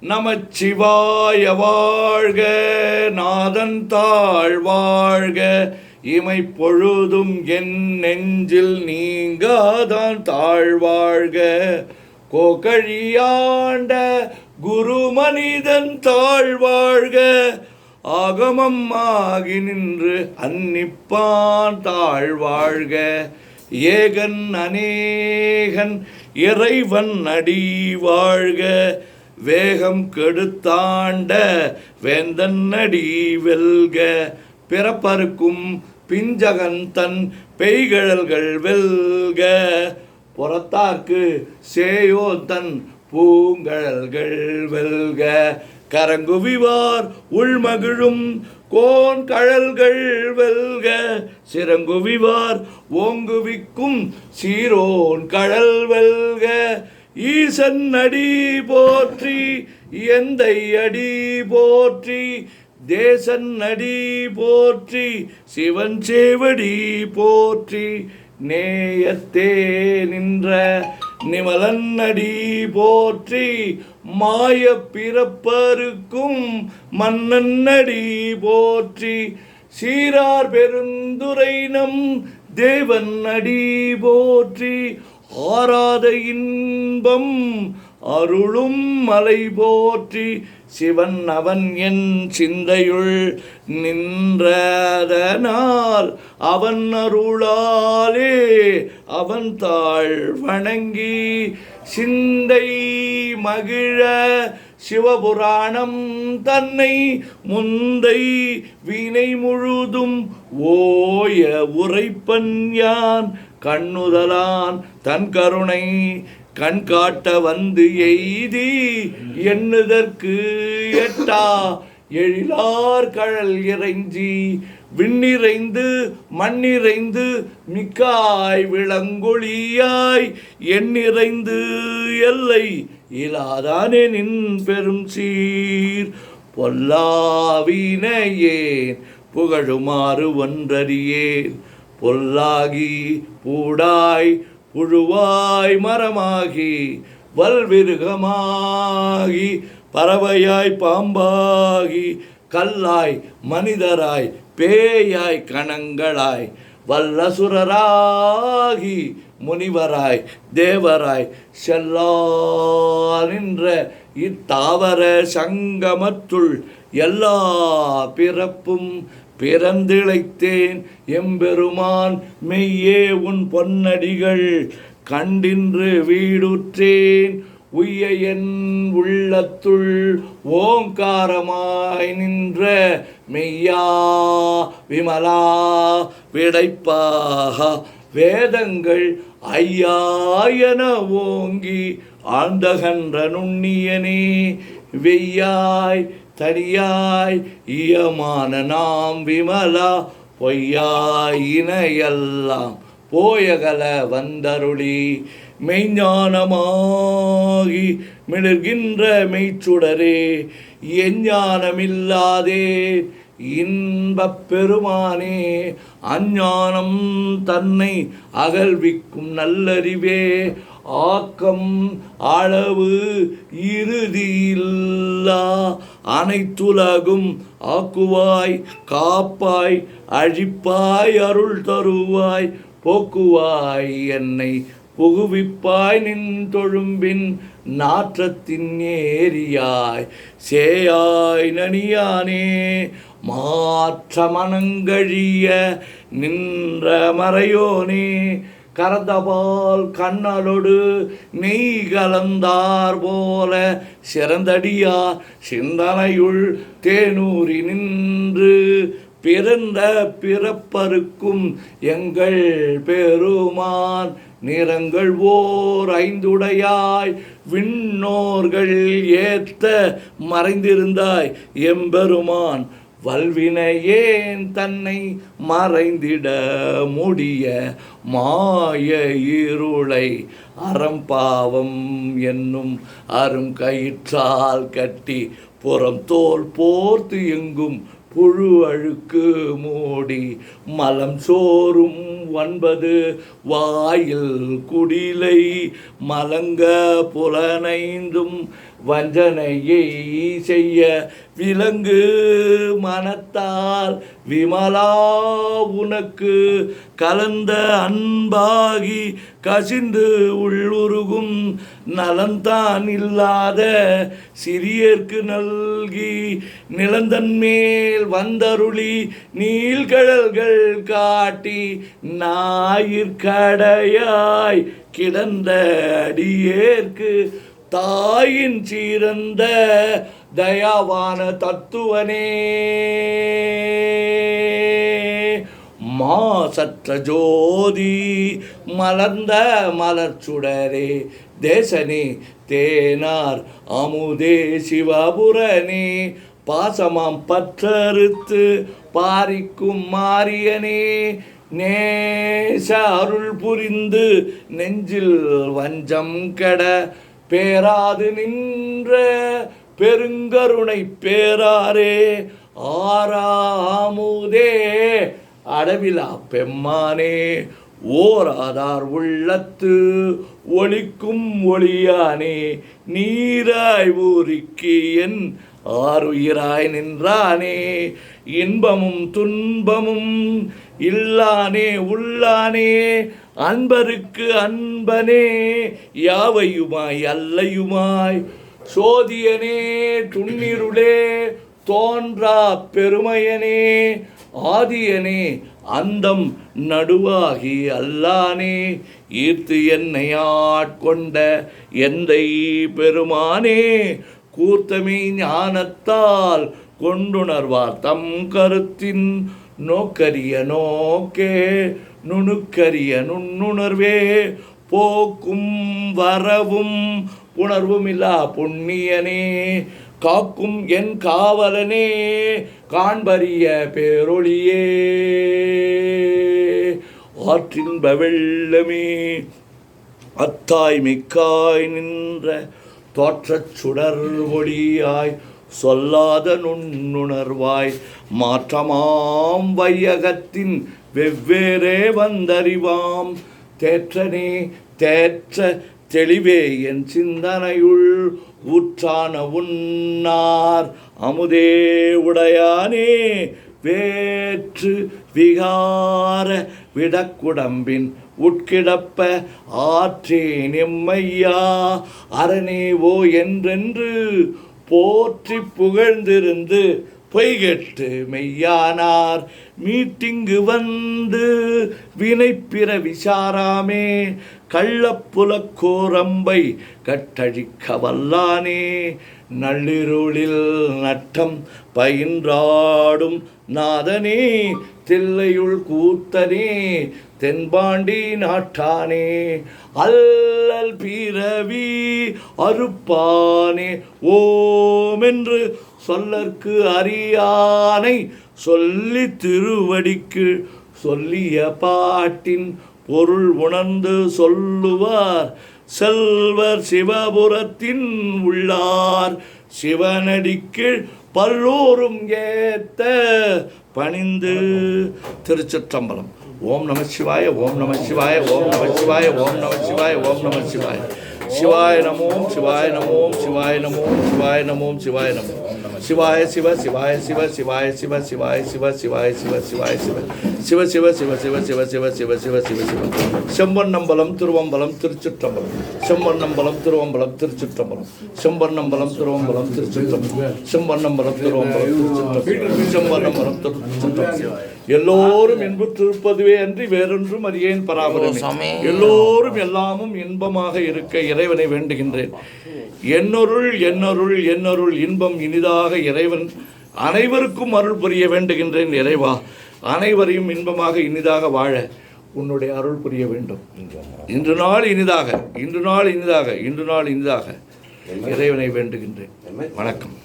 நமச்சிவாய வாழ்க, நாதன் தாழ் வாழ்க, இமை பொழுதும் என் நெஞ்சில் நீங்காதான் தாழ்வாழ்க. கோகழியாண்ட குரு மனிதன் தாழ்வாழ்க, ஆகமம் ஆகி நின்று அன்னிப்பான் தாழ்வாழ்க. ஏகன் அநேகன் இறைவன் அடி வாழ்க, வேகம் கெடுத்தாண்ட வேந்தன் அடி வெல்க. பிறப்பருக்கும் பிஞ்சகன் தன் பெய்கழல்கள் வெல்க, புறத்தார்க்கு சேயோ தன் பூங்கழல்கள் வெல்க. கரங்குவிவார் உள்மகிழும் கோன் கழல்கள் வெல்க, சிறங்குவிவார் ஓங்குவிக்கும் சீரோன் கழல் வெல்க. ஈசன் அடி போற்றி, எந்தை அடி போற்றி, தேசன் அடி போற்றி, சிவன் சேவடி போற்றி. நேயத்தே நின்ற நிமலன் அடி போற்றி, மாய பிறப்பருக்கும் மன்னன் அடி போற்றி. சீரார் பெருந்துரை நம் தேவன் அடி போற்றி, ஆராத இன்பம் அருளும் மலை போற்றி. சிவன் அவன் என் சிந்தையுள் நின்றதனால், அவன் அருளாலே அவன் தாழ் வணங்கி சிந்தை மகிழ சிவபுராணம் தன்னை முந்தை வினை முழுதும் ஓய உரைப்பன் யான். கண்ணுதலான் தன் கருணை கண் காட்ட வந்து எய்தி, எண்ணுதற்கு எட்டா எழிலார் கழல் இறைஞ்சி, விண்ணிறைந்து மண்ணிறைந்து மிக்காய் விளங்கொழியாய், எண்ணிறைந்து எல்லை இலாதானே நின் பெரும் சீர். பொல்லாவினையேன் புகழுமாறு ஒன்றறியேன், பொல்லாகி பூடாய் புழுவாய் மரமாகி வல்விருகமாகி பறவையாய் பாம்பாகி கல்லாய் மனிதராய் பேயாய் கணங்களாய் வல்லசுரராகி முனிவராய் தேவராய் செல்லா நின்ற இத்தாவர சங்கமத்துள் எல்லா பிறப்பும் பிறந்திழைத்தேன் எம்பெருமான். மெய்யே உன் பொன்னடிகள் கண்டின்று வீடுற்றேன், உய்ய என் உள்ளத்துள் ஓங்காரமாய் நின்ற மெய்யா விமலா விடைப்பாக. வேதங்கள் ஐயாயன ஓங்கி ஆழ்ந்தகன்ற நுண்ணியனே, வெய்யாய் தனியாய் இயமான நாம் விமலா, பொய்யாயினையெல்லாம் போயகல வந்தருளி, மெய்ஞானமாகி மிளர்கின்ற மெய்ச்சுடரே, எஞ்ஞானமில்லாதே இன்பப் பெருமானே. அஞ்ஞானம் தன்னை அகல்விக்கும் நல்லறிவே, ஆக்கம் அளவு இறுதியில்லா அனைத்துலகும் ஆக்குவாய் காப்பாய் அழிப்பாய் அருள் தருவாய், போக்குவாய் என்னை புகுவிப்பாய் நின் தொழும்பின் நாற்றத்தின் ஏரியாய், சேயாய் நனியானே மாற்ற மனங்கழிய நின்ற மறையோனே. கரந்தபால் கண்ணலொடு நெய் கலந்தார் போல, சிறந்தடியார் சிந்தனையுள் தேனூரி நின்று, பிறந்த பிறப்பருக்கும் எங்கள் பெருமான். நிறங்கள் ஓர் ஐந்துடையாய் விண்ணோர்கள் ஏத்த மறைந்திருந்தாய் எம்பெருமான். வல்வினையேன் தன்னை மறைந்திட முடிய மாய இருளை அறம்பாவம் என்னும் அரும் கயிற்றால் கட்டி, புறம் தோல் போர்த்து எங்கும் புழு அழுக்கு மூடி, மலம் சோறும் 9 வாயில் குடிலை மலங்க புலனைந்தும் வஞ்சனையை செய்ய விலங்கு மனத்தால் விமலா உனக்கு கலந்த அன்பாகி கசிந்து உள்ளுருகும் நலந்தான் இல்லாத சிறியர்க்கு நல்கி நிலந்தன் மேல் வந்தருளி நீள்கடல்கள் காட்டி ஞாயிற்கடையாய் கிடந்த அடியேற்கு தாயின் சீரந்த தயாவான தத்துவனே மாசற்ற ஜோதி மலர்ந்த மலர்ச்சுடரே தேசனே தேனார் அமுதே சிவபுரனே பாசமாம் பற்றறுத்து பாரிக்கும் மாரியனே நேச அருள் புரிந்து நெஞ்சில் வஞ்சம் கெட பேராது நின்ற பெருங்கருணை பேராரே ஆறாமுதே அடவிலா பெம்மானே ஓராதார் உள்ளத்து ஒளிக்கும் ஒளியானே நீராய் ஊரிக்கு என் ஆறுயிராய் நின்றானே இன்பமும் துன்பமும் இல்லானே உள்ளானே அன்பருக்கு அன்பனே யாவையுமாய் அல்லையுமாய் சோதியனே துண்ணிருளே தோன்றா பெருமையனே ஆதியனே அந்தம் நடுவாகி அல்லானே ஈர்த்து என்னை ஆட்கொண்ட எந்தை பெருமானே கூர்த்தமே ஞானத்தால் கொண்டுணர்வார் தம் கருத்தின் நோக்கரிய நோக்கே நுணுக்கரிய நுண்ணுணர்வே போக்கும் வரவும் உணர்வுமில்லா புண்ணியனே காக்கும் என் காவலனே காண்பரிய பேரொளியே ஆற்றின்ப வெள்ளமே அத்தாய் மிக்காய் நின்ற தோற்றச் சுடர் ஒளியாய் சொல்லாத நுண்ணுணர்வாய் மாற்றமாம் வையகத்தின் வெவ்வேறே வந்தறிவாம் தேற்றனே தேற்ற தெளிவே என் சிந்தனையுள் ஊற்றான உன்னார் அமுதே உடையானே வேற்று விகார விடக்குடம்பின் உட்கிடப்ப ஆற்றேன் எம்மையா அரணேவோ என்றென்று போற்றி புகழ்ந்திருந்து பொய்கெட்டு மெய்யானார் மீட்டிங்கு வந்து வினைப்பிற விசாராமே கள்ளப்புலக்கோரம்பை கட்டழிக்க வல்லானே நள்ளிருளில் நட்டம் பயின்றாடும் நாதனே தில்லையுள் கூத்தனே தென்பாண்டி நாட்டானே அல்லல் பிறவி அறுப்பானே ஓமென்று சொல்லற்கு அறியானை சொல்லி திருவடிக்கு சொல்லிய பாட்டின் பொருள் உணர்ந்து சொல்லுவார் செல்வர் சிவபுரத்தின் உள்ளார் சிவனடிக்கு பல்லோரும் ஏத்த பணிந்து. திருச்சிற்றம்பலம். ஓம் நம சிவாய, ஓம் நம சிவாய, ஓம் நம சிவாய, ஓம் நம சிவாய, ஓம் நம சிவாய. சிவாய நமோம், சிவாய நமோம், சிவாய நமோம், சிவாய நமோம், சிவாய நமோம். சிவாய சிவ, சிவாய சிவ, சிவாய சிவ, சிவாய சிவ, சிவாய சிவ, சிவாய சிவ, சிவ சிவ சிவ சிவ சிவ சிவ சிவ சிவ சிவ சிவ. செம்பொன்னம்பலம் திருவம்பலம் திருச்சிற்றம்பலம். செம்பொன்னம்பலம் திருவம்பலம் திருச்சிற்றம்பலம். செம்பொன்னம்பலம் திருவம்பலம் திருச்சிற்றம்பலம். செம்பொன்னம்பலம் திருவம்பலம் திருச்சிற்றம்பலம். செம்பொன்னம்பலம் திருச்சிற்றம்பலம். எல்லோரும் இன்புற்றிருப்பதுவே அன்றி வேறொன்றும் அறியேன் பராபரமே. எல்லோரும் எல்லாமும் இன்பமாக இருக்க இறைவனை வேண்டுகின்றேன். என்னருள் என்னருள் என்னருள் இன்பம் இனிதாக இறைவன் அனைவருக்கும் அருள் புரிய வேண்டுகின்றேன். இறைவா, அனைவரையும் இன்பமாக இனிதாக வாழ உன்னுடைய அருள் புரிய வேண்டும். இன்று நாள் இனிதாக, இன்று நாள் இனிதாக, இன்று நாள் இனிதாக இறைவனை வேண்டுகின்றேன். வணக்கம்.